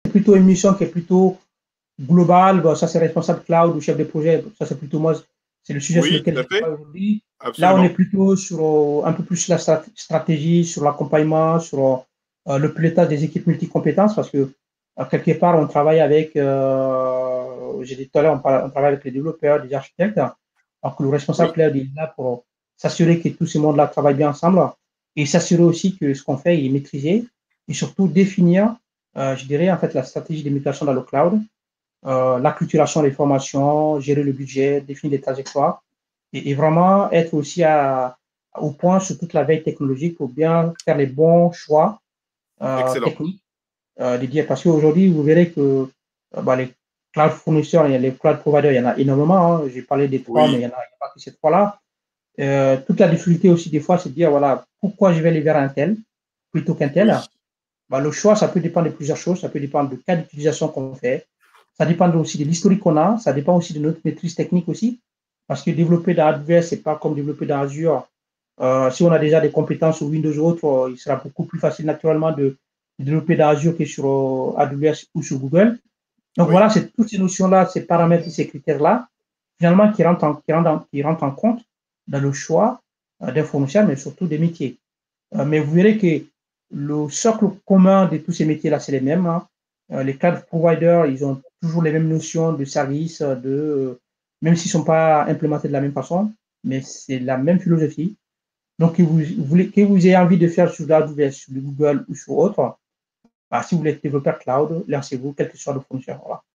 c'est plutôt une mission qui est plutôt globale. Bon, ça, c'est responsable cloud ou chef de projet. Ça, c'est plutôt moi. C'est le sujet sur Oui, lequel tout à je fait. travaille aujourd'hui. Là, on est Absolument. plutôt sur un peu plus sur la stratégie, sur l'accompagnement, sur le pilotage des équipes multicompétences, parce que quelque part, on travaille avec, j'ai dit tout à l'heure, on travaille avec les développeurs, les architectes. Donc, le responsable Oui, cloud est là pour s'assurer que tous ces mondes-là travaillent bien ensemble et s'assurer aussi que ce qu'on fait est maîtrisé et surtout définir, je dirais, en fait, la stratégie de migration dans le cloud, l'acculturation des formations, gérer le budget, définir des trajectoires et vraiment être aussi au point sur toute la veille technologique pour bien faire les bons choix excellent. techniques de dire. Parce qu'aujourd'hui, vous verrez que bah, les cloud fournisseurs, les cloud providers, il y en a énormément. Hein. J'ai parlé des trois, mais Oui, il y a pas que ces trois-là. Toute la difficulté aussi, des fois, c'est de dire, voilà, pourquoi je vais aller vers un tel plutôt qu'un tel. oui, Bah, le choix, ça peut dépendre de plusieurs choses. Ça peut dépendre du cas d'utilisation qu'on fait. Ça dépend aussi de l'historique qu'on a. Ça dépend aussi de notre maîtrise technique aussi. Parce que développer dans AWS, c'est pas comme développer dans Azure. Si on a déjà des compétences sur Windows ou autre, il sera beaucoup plus facile naturellement de développer dans Azure que sur AWS ou sur Google. Donc oui. voilà, c'est toutes ces notions-là, ces paramètres, ces critères-là, finalement, qui rentrent en compte dans le choix d'un fournisseur, mais surtout des métiers. Mais vous verrez que le socle commun de tous ces métiers-là, c'est les mêmes. Hein. Les cloud providers, ils ont toujours les mêmes notions de service, même s'ils ne sont pas implémentés de la même façon, mais c'est la même philosophie. Donc, que vous ayez envie de faire sur AWS, sur Google ou sur autre, bah, si vous voulez être développeur cloud, lancez-vous, quel que soit le fournisseur. Voilà.